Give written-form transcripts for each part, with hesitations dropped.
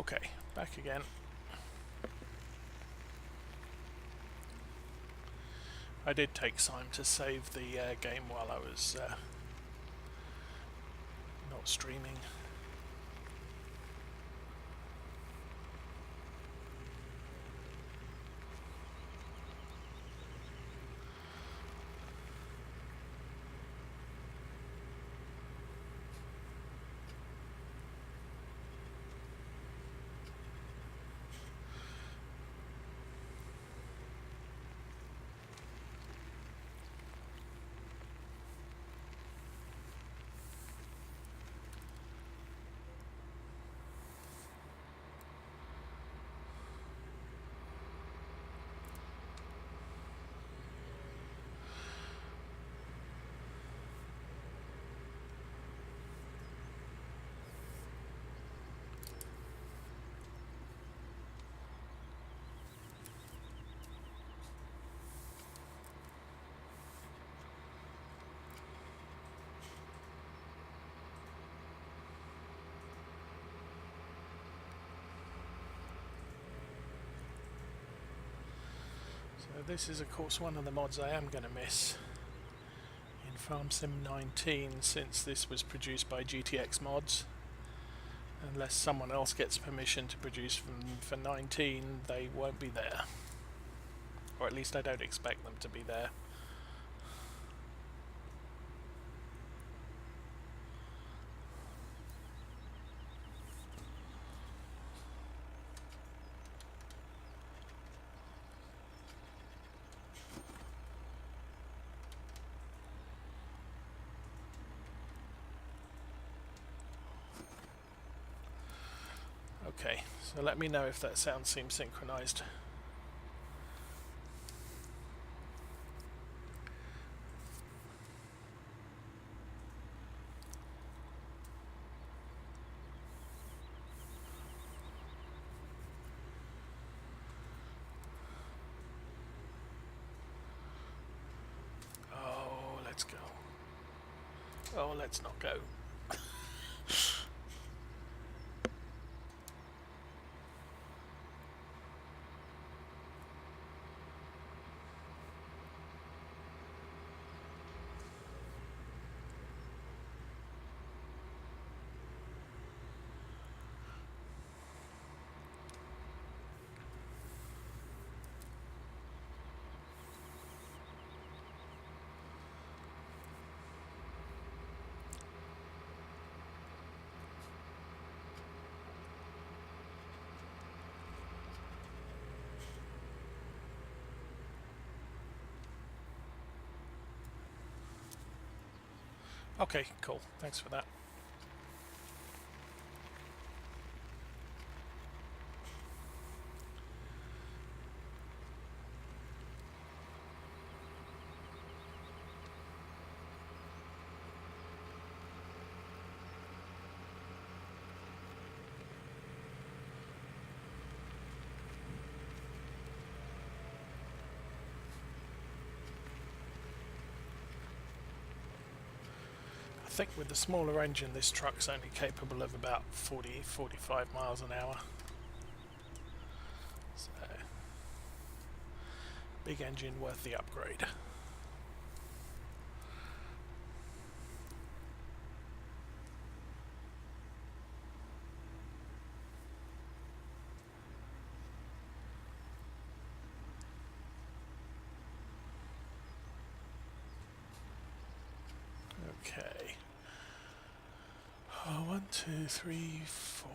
Okay, back again. I did take time to save the game while I was not streaming. So this is of course one of the mods I am going to miss in Farm Sim 19, since this was produced by GTX Mods. Unless someone else gets permission to produce for 19, they won't be there. Or at least I don't expect them to be there. Okay, so let me know if that sound seems synchronized. Oh, let's go. Oh, let's not go. Okay, cool. Thanks for that. I think with the smaller engine, this truck's only capable of about 40-45 miles an hour. So, big engine worth the upgrade. Okay. Oh, 1, 2, 3, 4.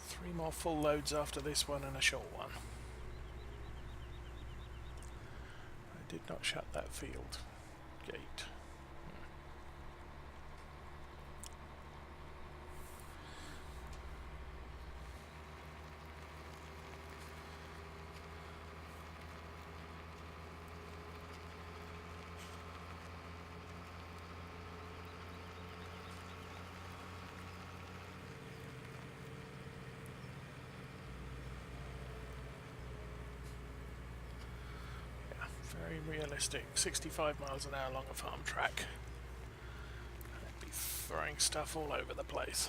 Three more full loads after this one and a short one. I did not shut that field gate. Very realistic, 65 miles an hour along a farm track. throwing stuff all over the place.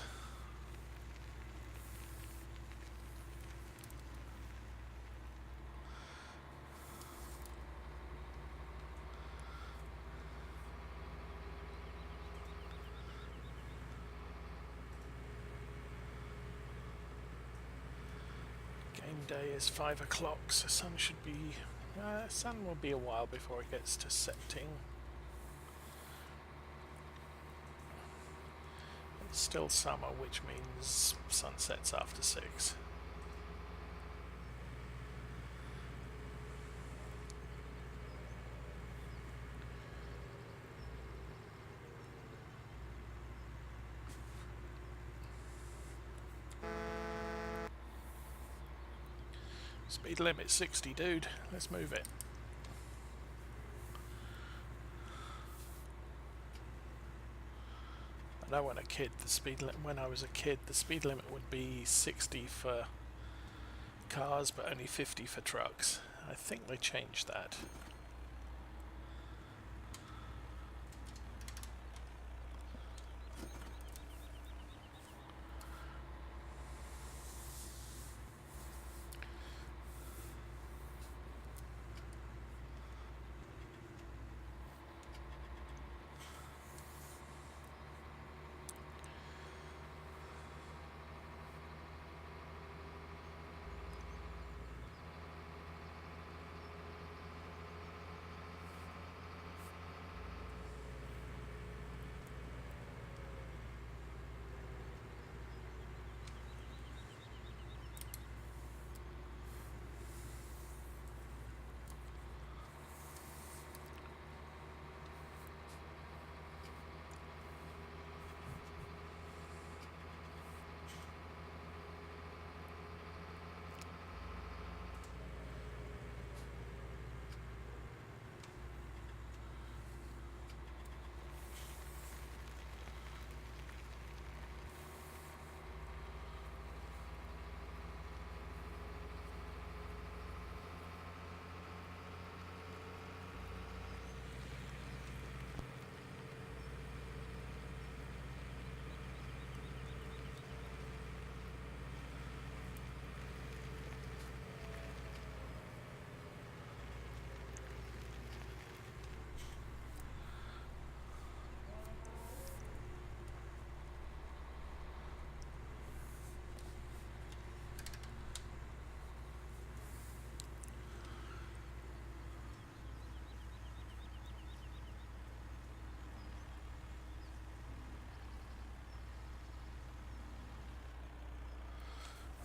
Game day is 5 o'clock, so sun should be... sun will be a while before it gets to setting. It's still summer, which means sun sets after 6. Speed limit 60, dude. Let's move it. I know when I was a kid, the speed limit would be 60 for cars, but only 50 for trucks. I think they changed that.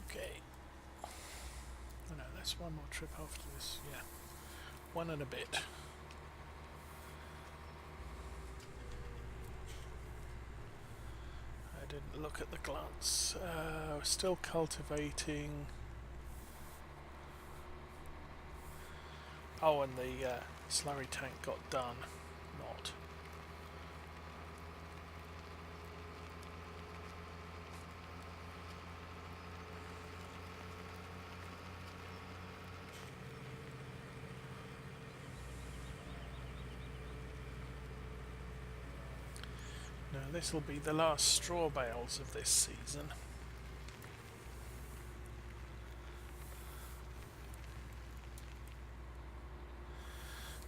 Okay. Oh no, that's one more trip after this. Yeah. 1 and a bit. I didn't look at the glance. Still cultivating. Oh, and the slurry tank got done. Not. Now this will be the last straw bales of this season.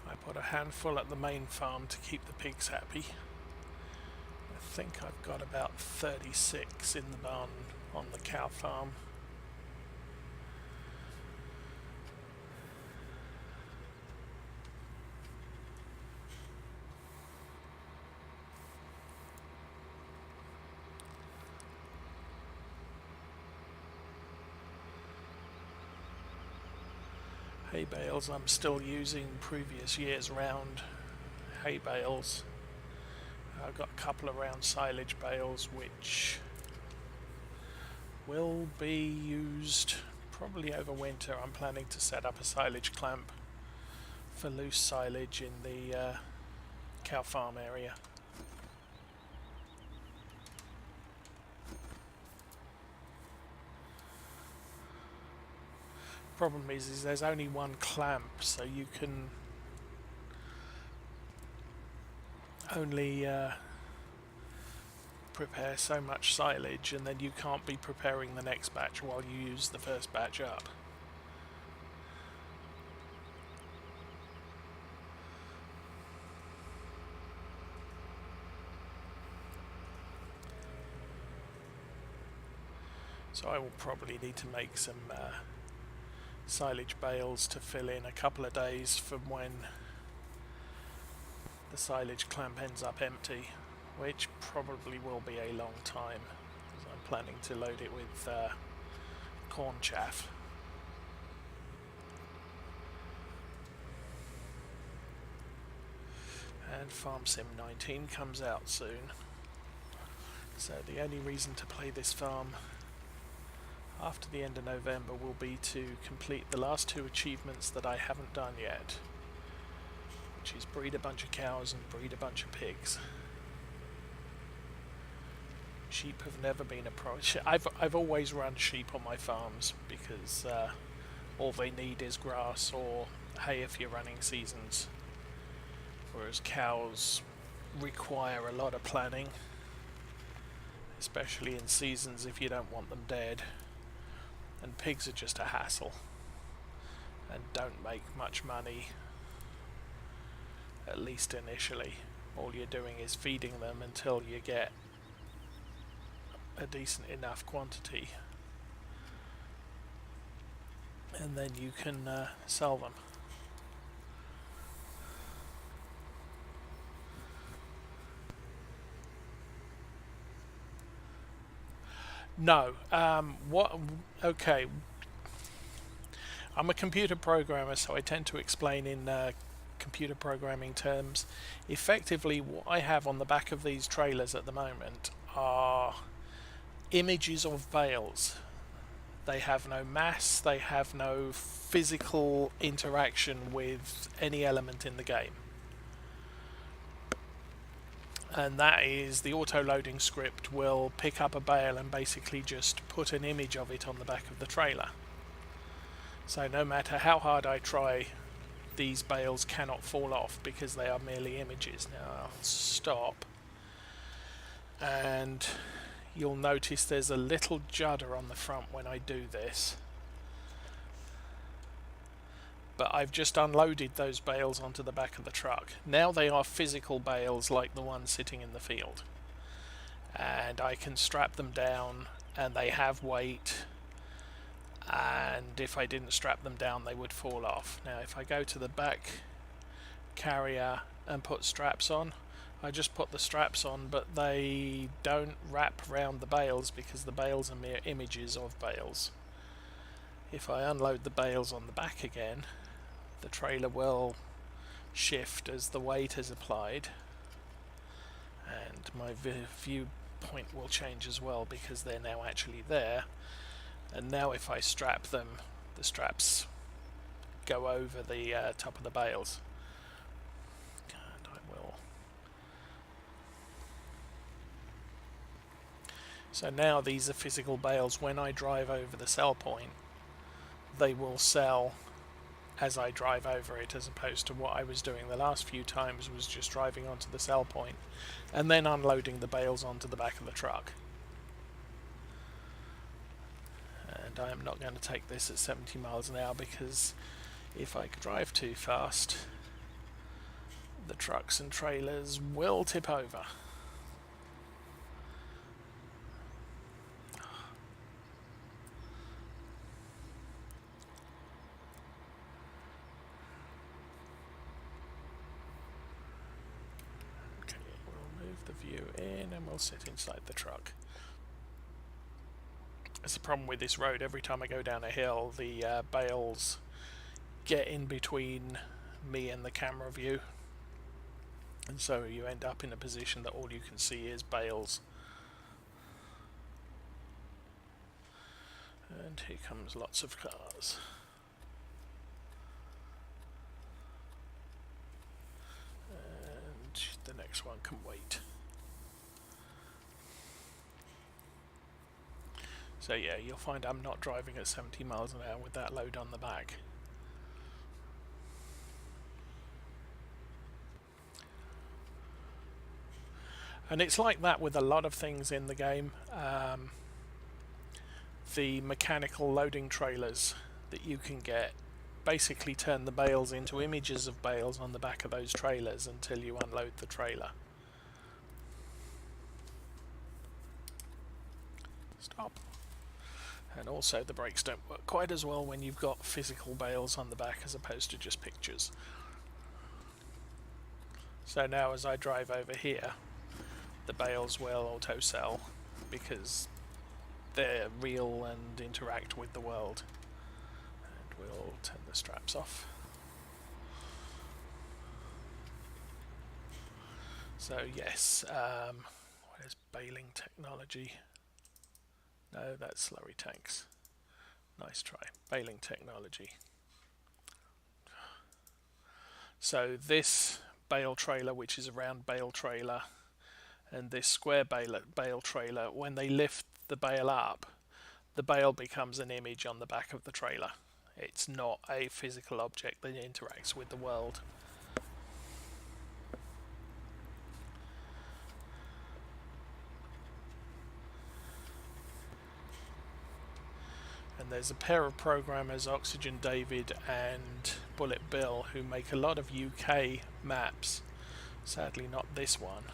I put a handful at the main farm to keep the pigs happy. I think I've got about 36 in the barn on the cow farm. Hay bales, I'm still using previous year's round hay bales. I've got a couple of round silage bales which will be used probably over winter. I'm planning to set up a silage clamp for loose silage in the cow farm area. Problem is there's only one clamp, so you can only prepare so much silage, and then you can't be preparing the next batch while you use the first batch up. So I will probably need to make some silage bales to fill in a couple of days from when the silage clamp ends up empty, which probably will be a long time, because I'm planning to load it with corn chaff. And Farm Sim 19 comes out soon, so the only reason to play this farm after the end of November will be to complete the last 2 achievements that I haven't done yet, which is breed a bunch of cows and breed a bunch of pigs. Sheep have never been a problem. I've always run sheep on my farms because all they need is grass or hay if you're running seasons, whereas cows require a lot of planning, especially in seasons if you don't want them dead. And pigs are just a hassle and don't make much money, at least initially. All you're doing is feeding them until you get a decent enough quantity, and then you can sell them. No. Okay. I'm a computer programmer, so I tend to explain in computer programming terms. Effectively, what I have on the back of these trailers at the moment are images of bales. They have no mass, they have no physical interaction with any element in the game. And that is, the auto-loading script will pick up a bale and basically just put an image of it on the back of the trailer. So no matter how hard I try, these bales cannot fall off because they are merely images. Now I'll stop, and you'll notice there's a little judder on the front when I do this. But I've just unloaded those bales onto the back of the truck. Now they are physical bales like the ones sitting in the field. And I can strap them down, and they have weight. And if I didn't strap them down, they would fall off. Now if I go to the back carrier and put straps on, I just put the straps on, but they don't wrap around the bales because the bales are mere images of bales. If I unload the bales on the back again, the trailer will shift as the weight is applied, and my viewpoint will change as well because they're now actually there. And now if I strap them, the straps go over the top of the bales. And I will. So now these are physical bales. When I drive over the sell point, they will sell as I drive over it, as opposed to what I was doing the last few times was just driving onto the sell point and then unloading the bales onto the back of the truck. And I am not going to take this at 70 miles an hour because if I drive too fast, the trucks and trailers will tip over. In, and we'll sit inside the truck. That's the problem with this road. Every time I go down a hill, the bales get in between me and the camera view, and so you end up in a position that all you can see is bales. And here comes lots of cars. And the next one can wait. So yeah, you'll find I'm not driving at 70 miles an hour with that load on the back. And it's like that with a lot of things in the game. The mechanical loading trailers that you can get basically turn the bales into images of bales on the back of those trailers until you unload the trailer. Stop. And also the brakes don't work quite as well when you've got physical bales on the back as opposed to just pictures. So now as I drive over here, the bales will auto-sell because they're real and interact with the world. And we'll turn the straps off. So yes, where's baling technology? No, that's slurry tanks. Nice try. Baling technology. So this bale trailer, which is a round bale trailer, and this square bale trailer, when they lift the bale up, the bale becomes an image on the back of the trailer. It's not a physical object that interacts with the world. And there's a pair of programmers, Oxygen David and Bullet Bill, who make a lot of UK maps. Sadly not this one.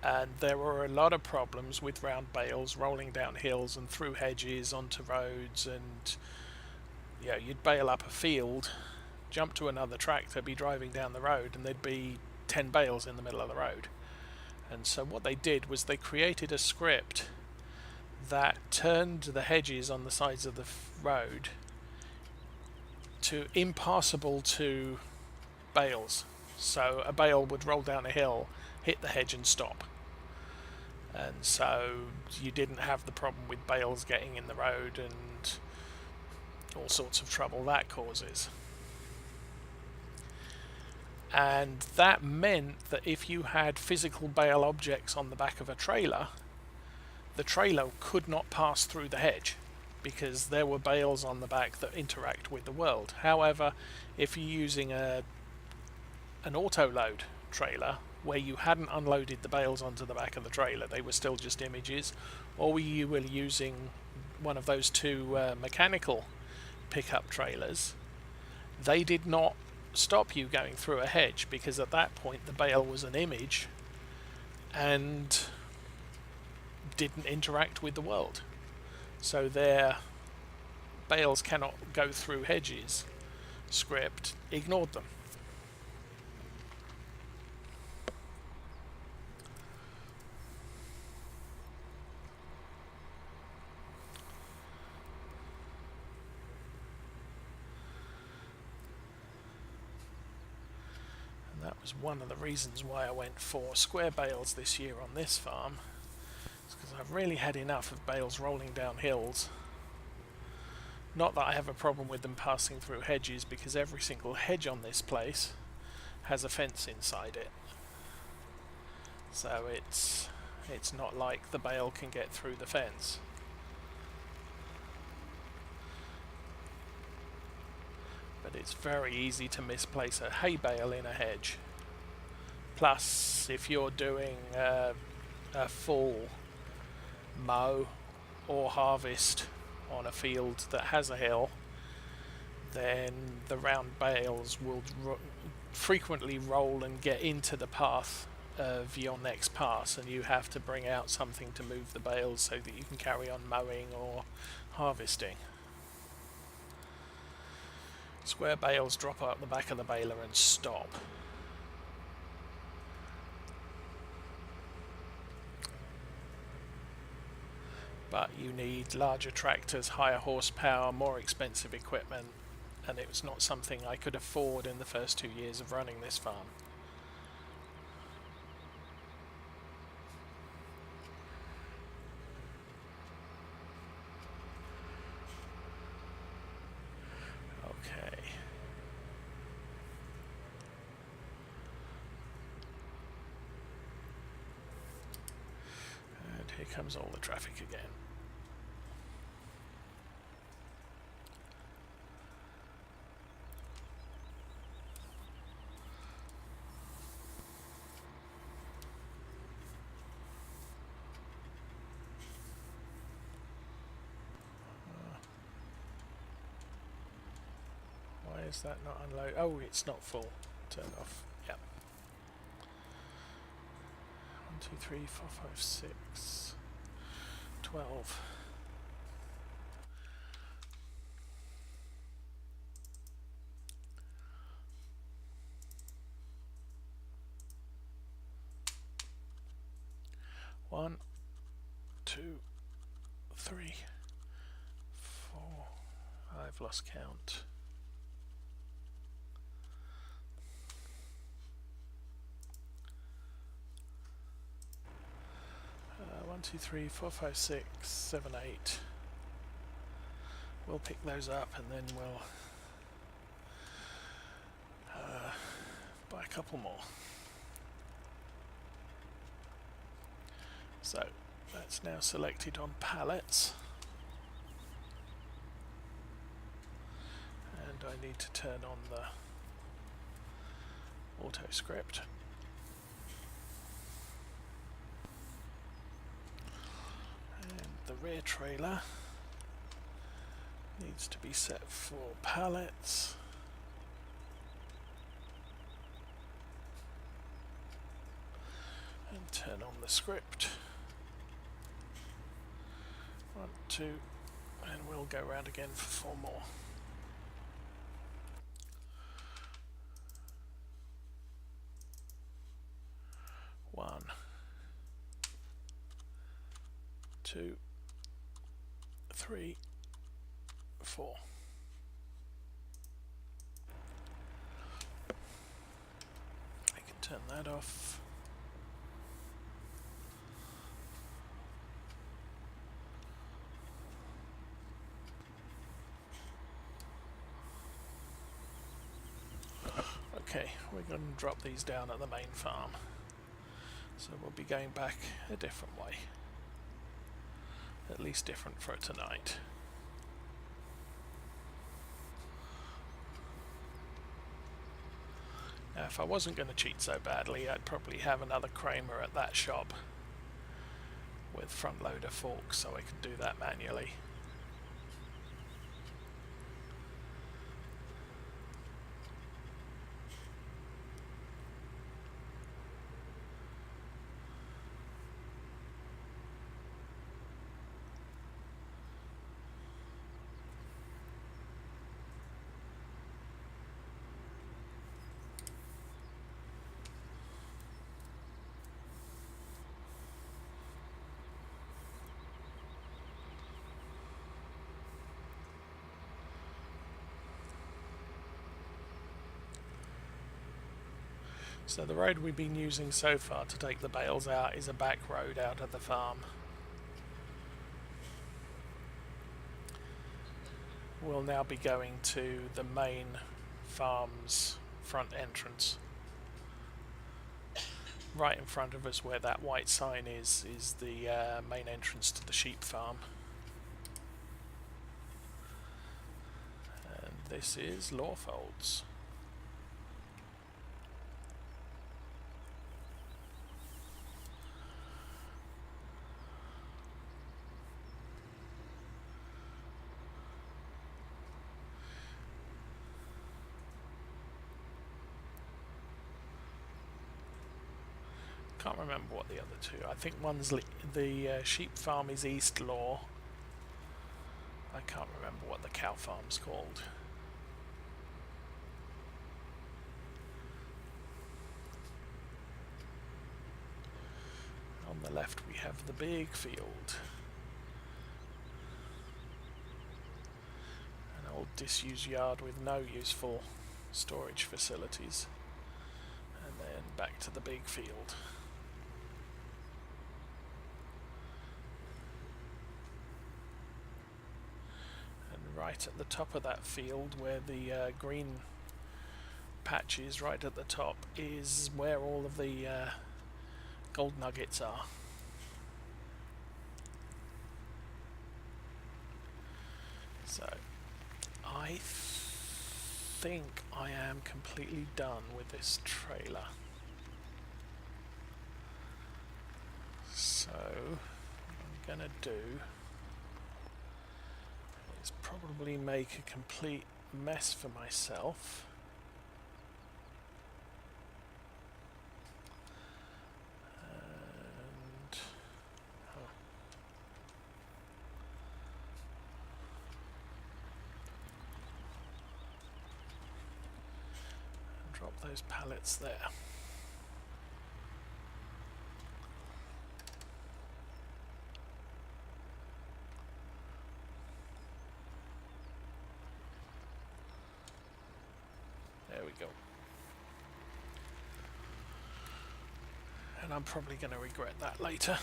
And there were a lot of problems with round bales rolling down hills and through hedges onto roads, and yeah, you'd bale up a field, jump to another tractor, be driving down the road, and there'd be 10 bales in the middle of the road. And so what they did was they created a script that turned the hedges on the sides of the road to impassable to bales. So a bale would roll down a hill, hit the hedge and stop. And so you didn't have the problem with bales getting in the road and all sorts of trouble that causes. And that meant that if you had physical bale objects on the back of a trailer, the trailer could not pass through the hedge because there were bales on the back that interact with the world. However, if you're using an auto-load trailer where you hadn't unloaded the bales onto the back of the trailer, they were still just images, or you were using one of those two mechanical pickup trailers, they did not stop you going through a hedge because at that point the bale was an image and didn't interact with the world. So their bales cannot go through hedges script ignored them. And that was one of the reasons why I went for square bales this year on this farm. Because I've really had enough of bales rolling down hills. Not that I have a problem with them passing through hedges, because every single hedge on this place has a fence inside it. So it's not like the bale can get through the fence. But it's very easy to misplace a hay bale in a hedge. Plus, if you're doing a full mow or harvest on a field that has a hill, then the round bales will frequently roll and get into the path of your next pass, and you have to bring out something to move the bales so that you can carry on mowing or harvesting. Square bales drop out the back of the baler and stop. But you need larger tractors, higher horsepower, more expensive equipment, and it was not something I could afford in the first 2 years of running this farm. Okay. And here comes all the traffic again. is that not unload? Oh, it's not full. Turn off. Yep. 1, 2, 3, 4, 5, 6, 12. One, 2, 3, 4. I've lost count. 1, 2, 3, 4, 5, 6, 7, 8. We'll pick those up and then we'll buy a couple more. So that's now selected on pallets, and I need to turn on the auto script. And the rear trailer needs to be set for pallets. And turn on the script. 1, 2, and we'll go around again for 4 more. One, 2, 3, 4. I can turn that off. Okay, we're going to drop these down at the main farm. So we'll be going back a different way. At least different for tonight. Now if I wasn't going to cheat so badly, I'd probably have another Kramer at that shop with front loader forks so I could do that manually. So the road we've been using so far to take the bales out is a back road out of the farm. We'll now be going to the main farm's front entrance. Right in front of us where that white sign is the main entrance to the sheep farm. And this is Lawfolds. Can't remember what the other two. I think one's the sheep farm is East Law. I can't remember what the cow farm's called. On the left we have the big field. An old disused yard with no useful storage facilities. And then back to the big field. Right at the top of that field where the green patch is, right at the top, is where all of the gold nuggets are. So I think I am completely done with this trailer. So what I'm gonna do is probably make a complete mess for myself. And drop those pallets there. There we go. And I'm probably going to regret that later.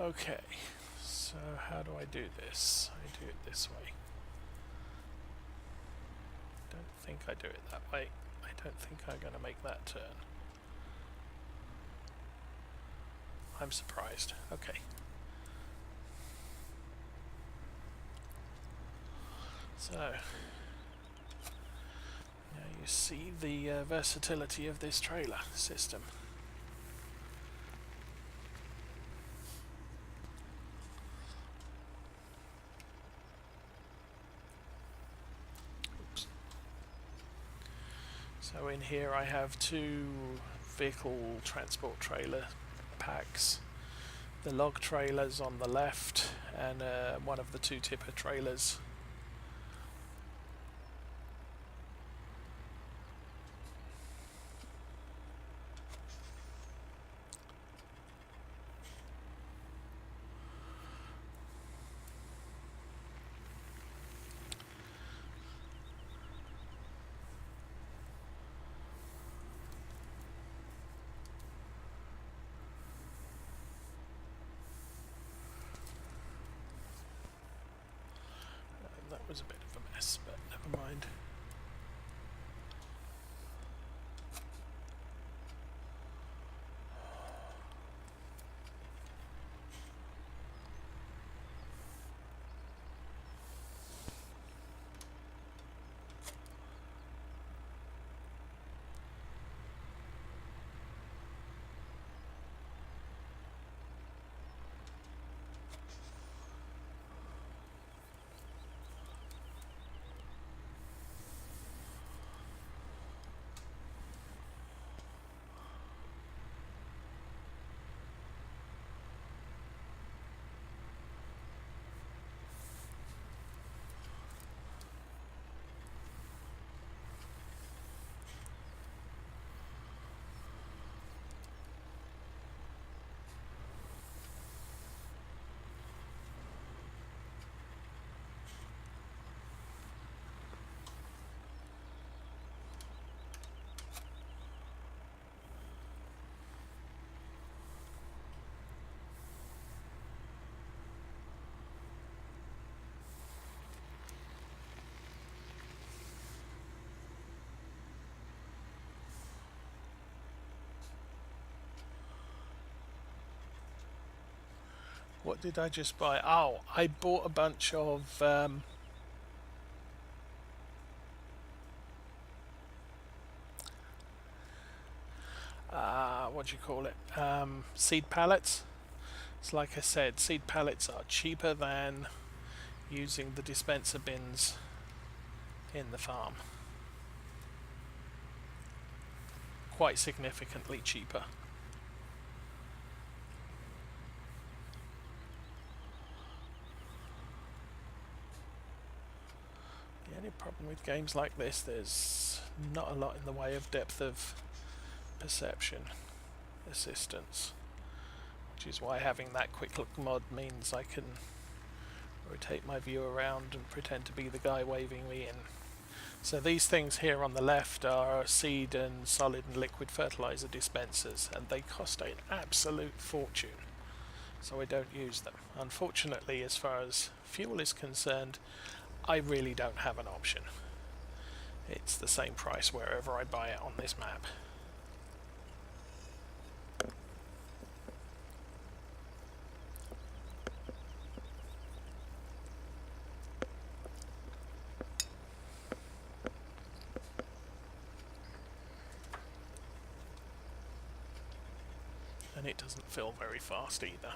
Okay, so how do I do this? I do it this way. Don't think I do it that way. I don't think I'm going to make that turn. I'm surprised. Okay. So, now you see the versatility of this trailer system. So in here I have two vehicle transport trailer packs, the log trailers on the left and one of the two tipper trailers. That was a bit of a mess, but never mind. What did I just buy? Oh, I bought a bunch of what do you call it? Seed pallets. So like I said, seed pallets are cheaper than using the dispenser bins in the farm. Quite significantly cheaper. The only problem with games like this, there's not a lot in the way of depth of perception assistance, which is why having that quick look mod means I can rotate my view around and pretend to be the guy waving me in. So these things here on the left are seed and solid and liquid fertilizer dispensers, and they cost an absolute fortune, so I don't use them. Unfortunately, as far as fuel is concerned, I really don't have an option. It's the same price wherever I buy it on this map. And it doesn't fill very fast either.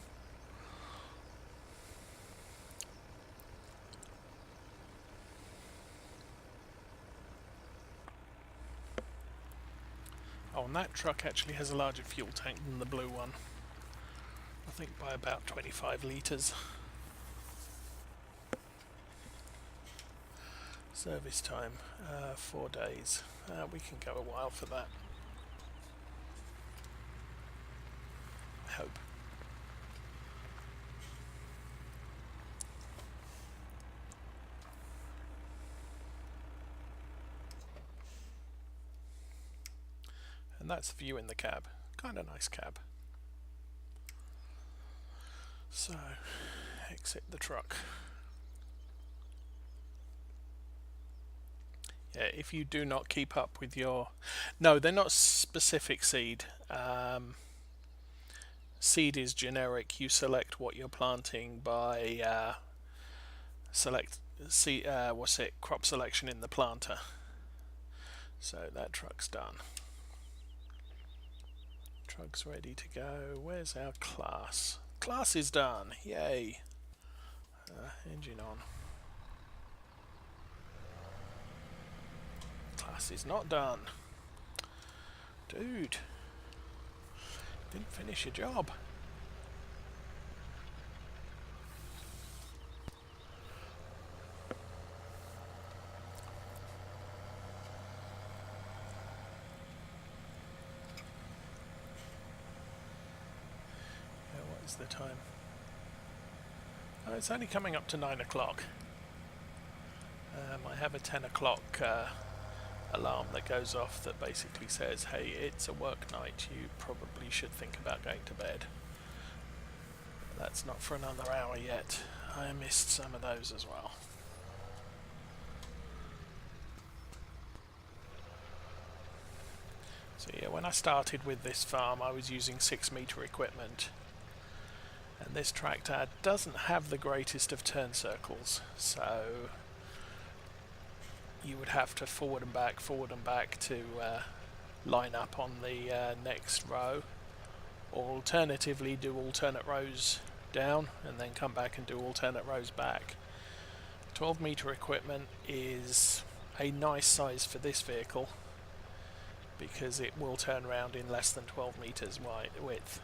Oh, and that truck actually has a larger fuel tank than the blue one. I think by about 25 litres. Service time, 4 days. We can go a while for that. I hope. And that's the view in the cab. Kind of nice cab. So, exit the truck. Yeah, if you do not keep up with your... No, they're not specific seed. Seed is generic. You select what you're planting by crop selection in the planter. So that truck's done. Truck's ready to go. Where's our class? Class is done. Yay. Engine on. Class is not done. Dude. Didn't finish your job. What is the time? Oh, it's only coming up to 9 o'clock. I have a 10 o'clock alarm that goes off that basically says, hey, it's a work night, you probably should think about going to bed. That's not for another hour yet. I missed some of those as well. So yeah, when I started with this farm I was using 6-metre equipment, and this tractor doesn't have the greatest of turn circles, so you would have to forward and back to line up on the next row, or alternatively do alternate rows down and then come back and do alternate rows back. 12-metre equipment is a nice size for this vehicle because it will turn around in less than 12 metres width.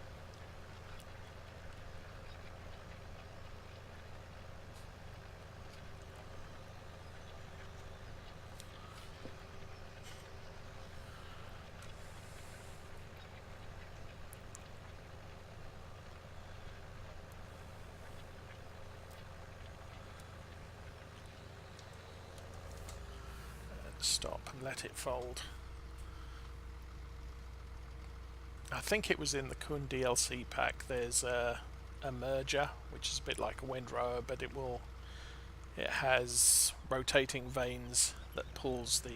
Stop and let it fold. I think it was in the Kun DLC pack. There's a merger, which is a bit like a windrower, but it has rotating vanes that pulls the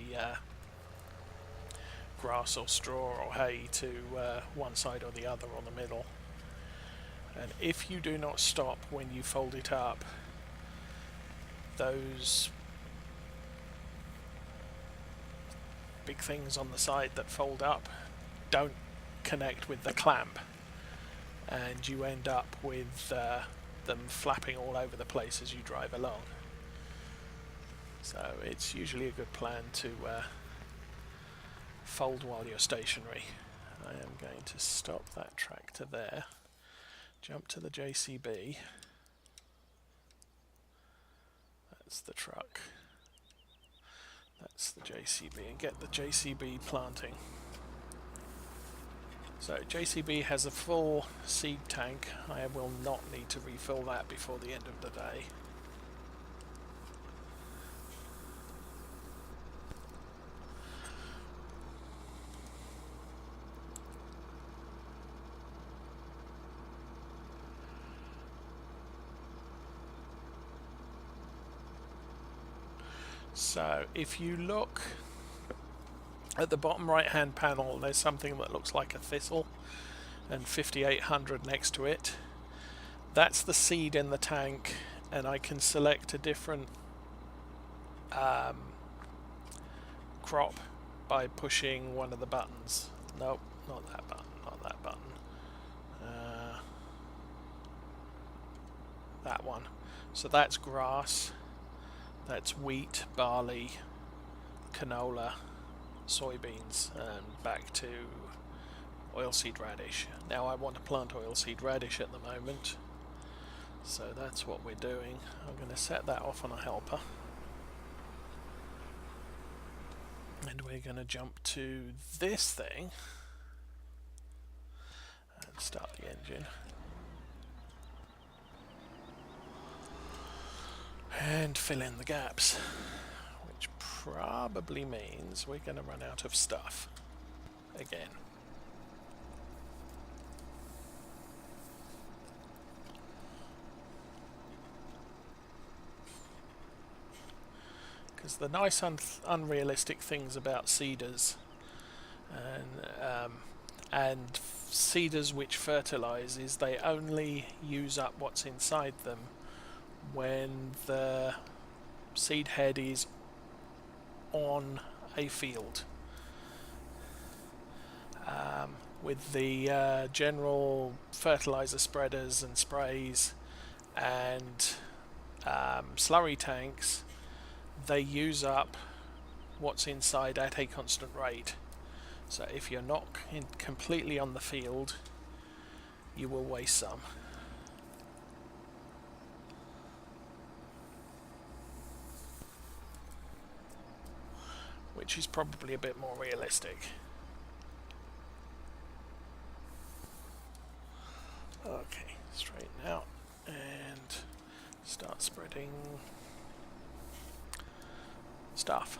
grass or straw or hay to one side or the other or the middle. And if you do not stop when you fold it up, those big things on the side that fold up don't connect with the clamp, and you end up with them flapping all over the place as you drive along. So it's usually a good plan to fold while you're stationary. I am going to stop that tractor there, jump to the JCB. That's the truck. That's the JCB, and get the JCB planting. So JCB has a full seed tank. I will not need to refill that before the end of the day. So if you look at the bottom right hand panel, there's something that looks like a thistle and 5800 next to it. That's the seed in the tank, and I can select a different crop by pushing one of the buttons. Nope, not that button, not that button. That one. So that's grass, that's wheat, barley, canola, soybeans, and back to oilseed radish. Now I want to plant oilseed radish at the moment, so that's what we're doing. I'm going to set that off on a helper, and we're going to jump to this thing and start the engine. And fill in the gaps, which probably means we're going to run out of stuff again. Because the nice unrealistic things about seeders and seeders which fertilize is they only use up what's inside them when the seed head is on a field. With the general fertilizer spreaders and sprays and slurry tanks, they use up what's inside at a constant rate. So if you're not completely on the field, you will waste some. Which is probably a bit more realistic. Okay, straighten out and start spreading stuff.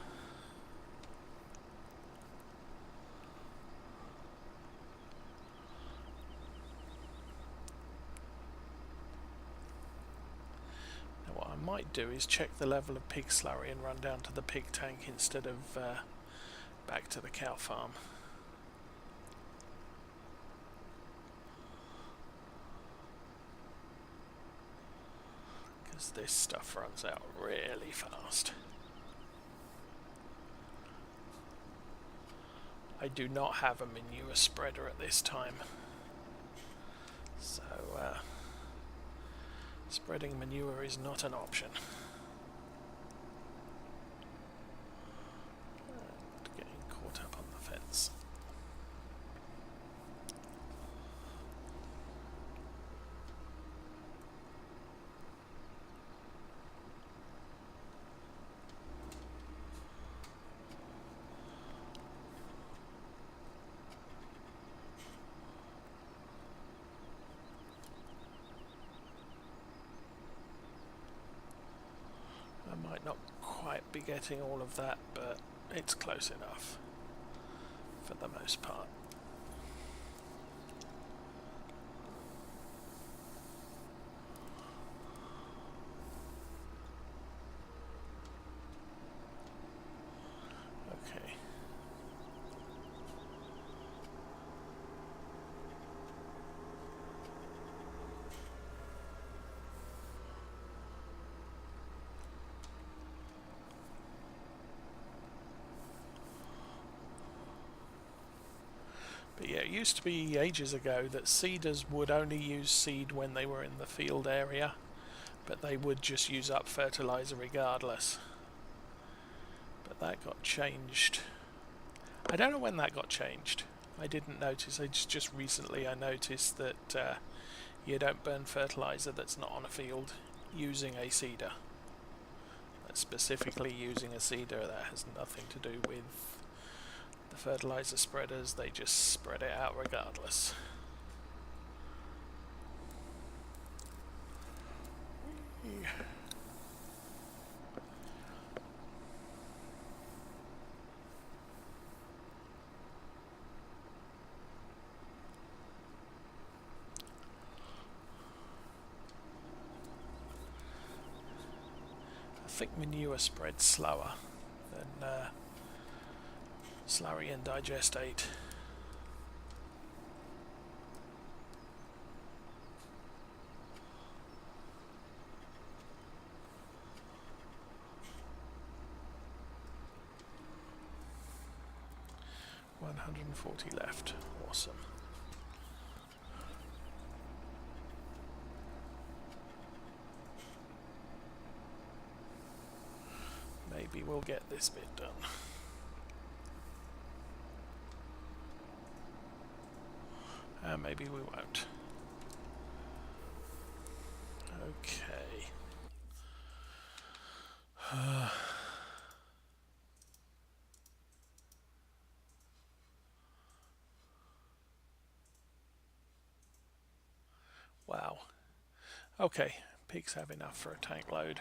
Now what I might do is check the level of pig slurry and run down to the pig tank instead of back to the cow farm. Because this stuff runs out really fast. I do not have a manure spreader at this time, so spreading manure is not an option. And getting caught up on the fence. I might not quite be getting all of that, but it's close enough for the most part. Okay. But yeah, it used to be ages ago that seeders would only use seed when they were in the field area, but they would just use up fertilizer regardless. But that got changed. I don't know when that got changed. I didn't notice. Just recently I noticed that you don't burn fertilizer that's not on a field using a seeder. That's specifically using a seeder. That has nothing to do with the fertilizer spreaders. They just spread it out regardless. Yeah. I think manure spreads slower than slurry and digestate. $140 left. Awesome. Maybe we'll get this bit done. Maybe we won't. Okay. Wow. Okay, pigs have enough for a tank load.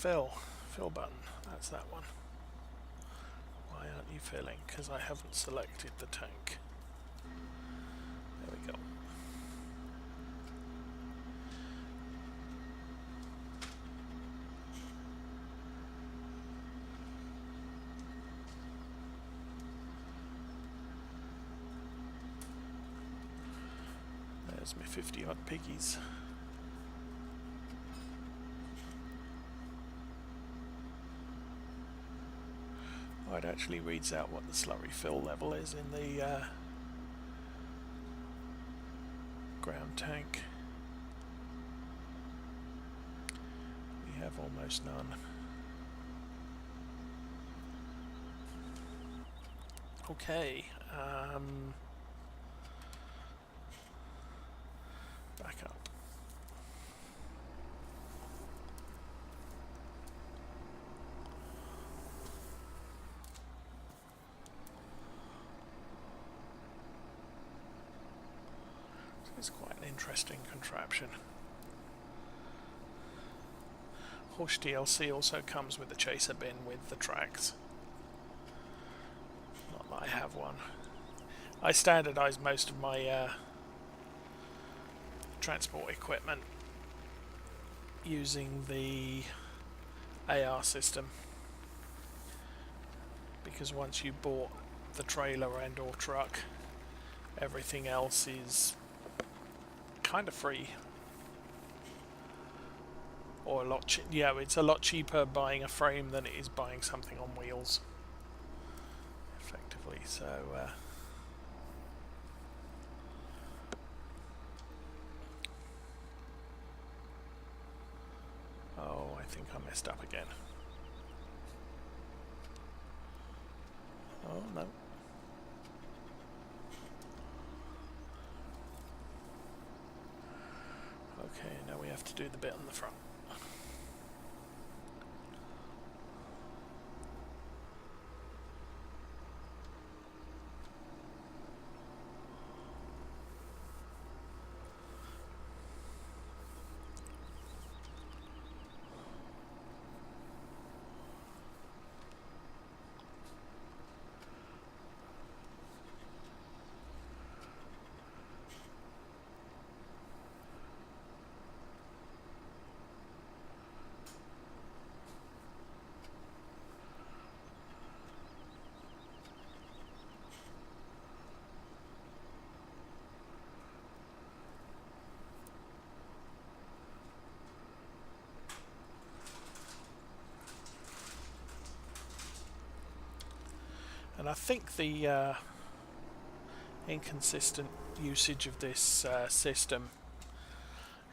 Fill button, that's that one. Why aren't you filling? Because I haven't selected the tank. There we go. There's my 50 odd piggies. Oh, it actually reads out what the slurry fill level is in the ground tank. We have almost none. Okay, back up. It's quite an interesting contraption. Horse DLC also comes with a chaser bin with the tracks. Not that I have one. I standardised most of my transport equipment using the AR system, because once you bought the trailer and or truck, everything else is kind of free, or a lot yeah, it's a lot cheaper buying a frame than it is buying something on wheels effectively. So oh, I think I messed up again. Oh no. Okay, now we have to do the bit on the front. And I think the inconsistent usage of this system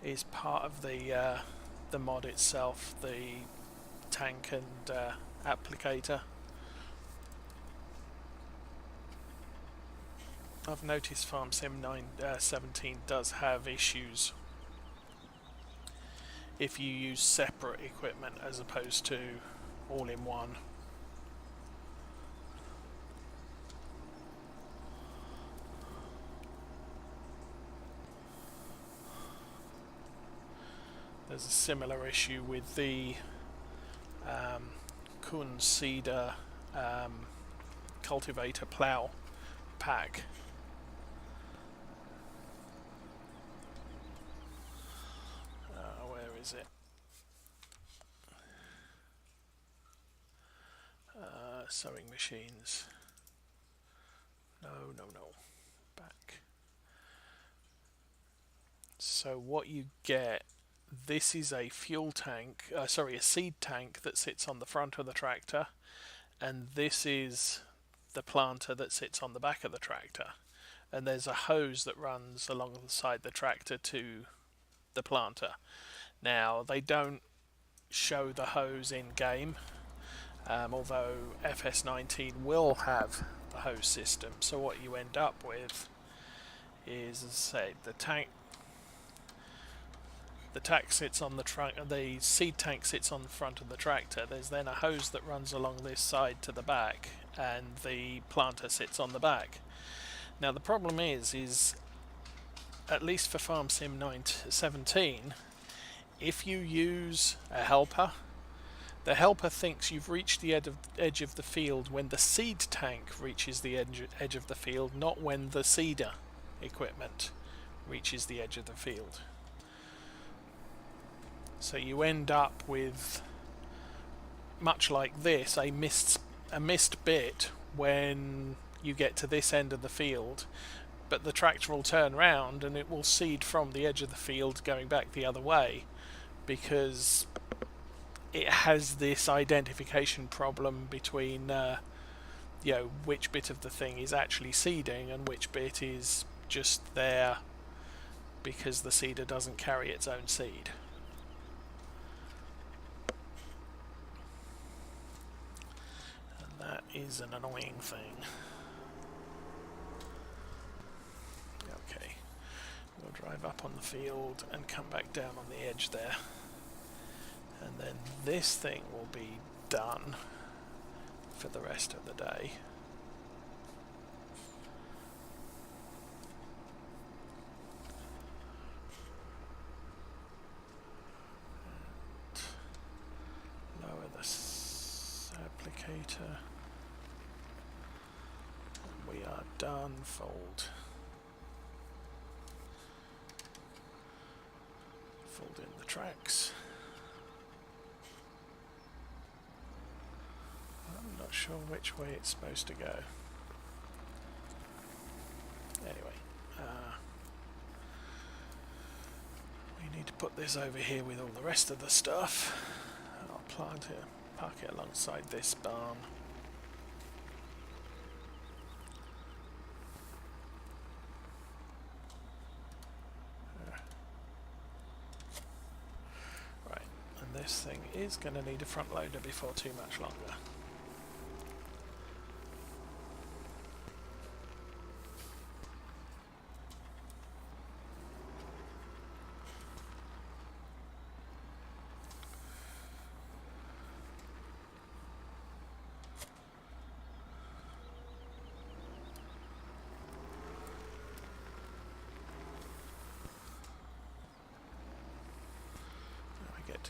is part of the mod itself, the tank and applicator. I've noticed Farm Sim 17 does have issues if you use separate equipment as opposed to all in one. There's a similar issue with the Kun Cedar cultivator plough pack. Where is it? Sewing machines. No. Back. So what you get, this is a fuel tank, a seed tank that sits on the front of the tractor, and this is the planter that sits on the back of the tractor. And there's a hose that runs alongside the tractor to the planter. Now, they don't show the hose in game, although FS19 will have a hose system. So what you end up with is, as I say, the sits on the seed tank sits on the front of the tractor. There's then a hose that runs along this side to the back, and the planter sits on the back. Now the problem is at least for Farm Sim 17, if you use a helper, the helper thinks you've reached the edge of the field when the seed tank reaches the edge of the field, not when the seeder equipment reaches the edge of the field. So you end up with, much like this, a missed bit when you get to this end of the field, but the tractor will turn round and it will seed from the edge of the field going back the other way, because it has this identification problem between which bit of the thing is actually seeding and which bit is just there because the seeder doesn't carry its own seed. That is an annoying thing. Okay, we'll drive up on the field and come back down on the edge there. And then this thing will be done for the rest of the day. And lower the applicator. We are done. Fold in the tracks. I'm not sure which way it's supposed to go. Anyway, we need to put this over here with all the rest of the stuff. I'll park it alongside this barn. This thing is going to need a front loader before too much longer.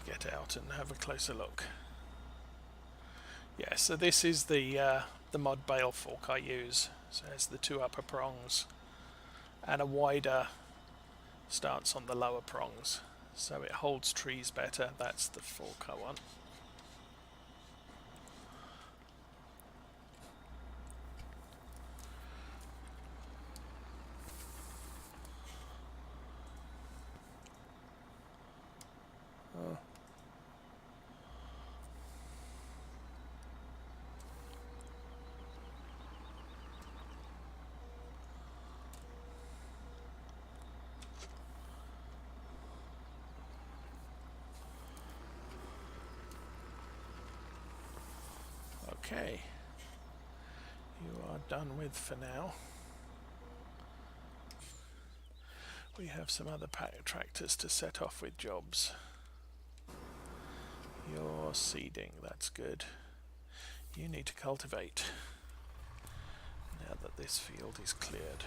Get out and have a closer look. Yeah, so this is the mod bale fork I use. So it has the two upper prongs and a wider stance on the lower prongs, so it holds trees better. That's the fork I want. Okay, you are done with for now. We have some other tractors to set off with jobs. You're seeding, that's good. You need to cultivate now that this field is cleared.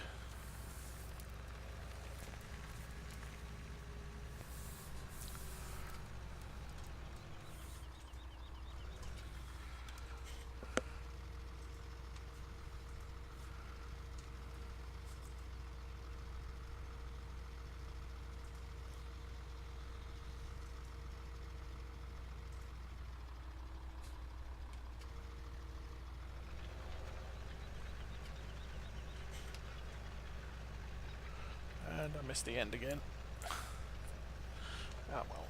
And I missed the end again. Ah well.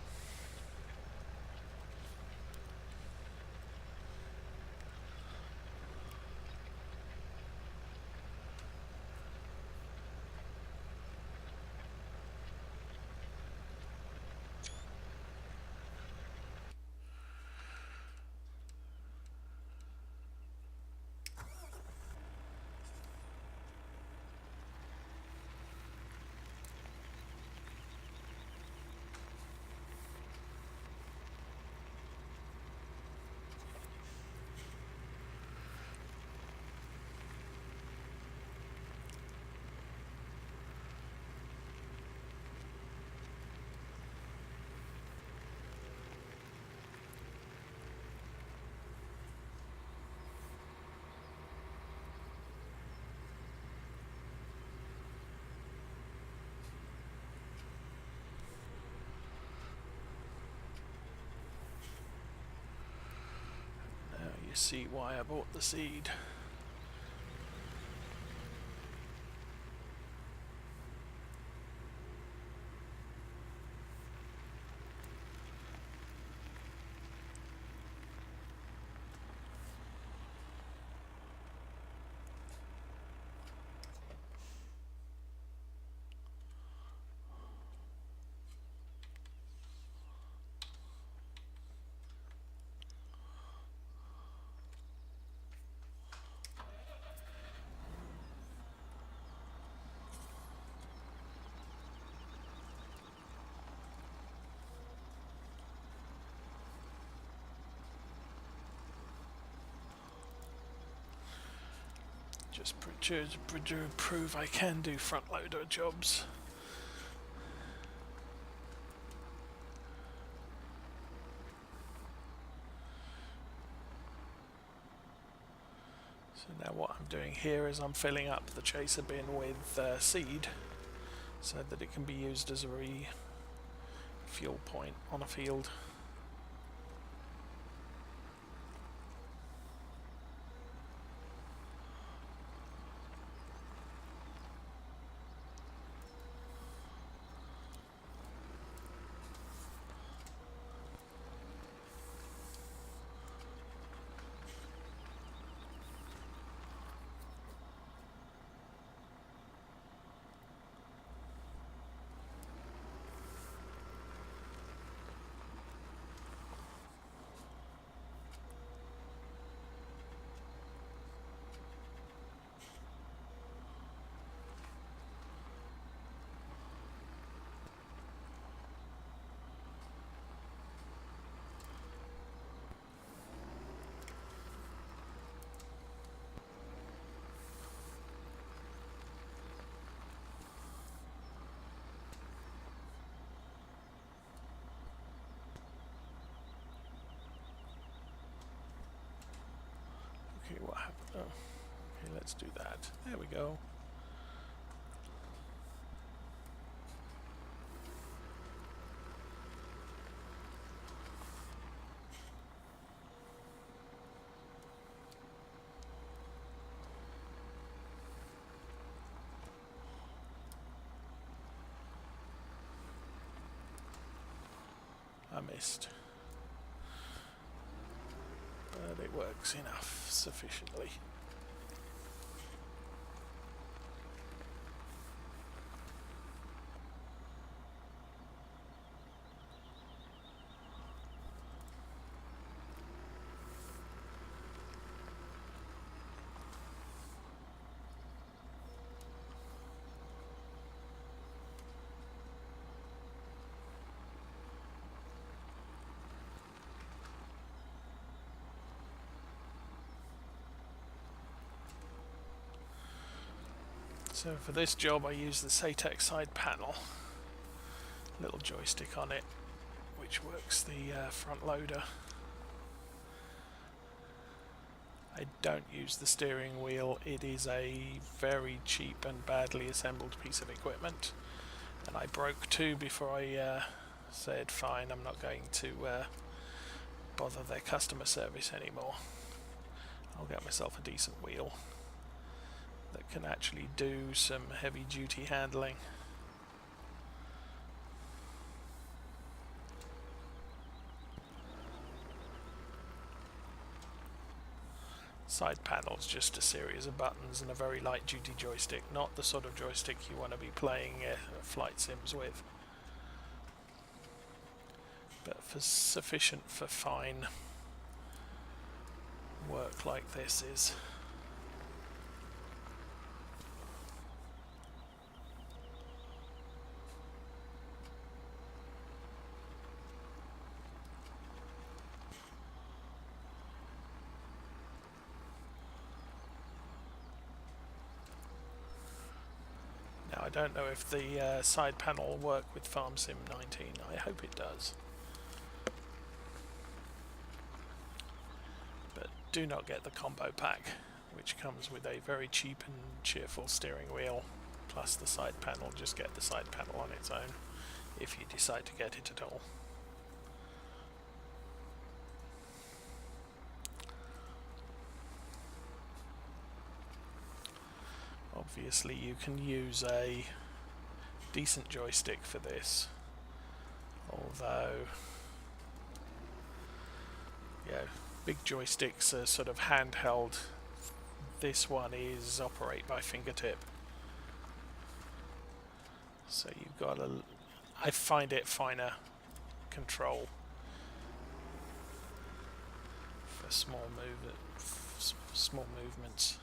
You see why I bought the seed. Just to prove I can do front loader jobs. So now what I'm doing here is I'm filling up the chaser bin with seed so that it can be used as a fuel point on a field. Okay, what happened? Oh, okay, let's do that. There we go. I missed. But it works enough, sufficiently. So for this job I use the Satex side panel, little joystick on it which works the front loader. I don't use the steering wheel. It is a very cheap and badly assembled piece of equipment, and I broke two before I said fine, I'm not going to bother their customer service anymore. I'll get myself a decent wheel that can actually do some heavy duty handling. Side panel's just a series of buttons and a very light duty joystick, not the sort of joystick you want to be playing flight sims with, but sufficient for fine work like this is. Now I don't know if the side panel will work with Farm Sim 19, I hope it does. But do not get the combo pack, which comes with a very cheap and cheerful steering wheel plus the side panel. Just get the side panel on its own if you decide to get it at all. Obviously you can use a decent joystick for this, although big joysticks are sort of handheld. This one is operate by fingertip, so you've got I find it finer control for small movements.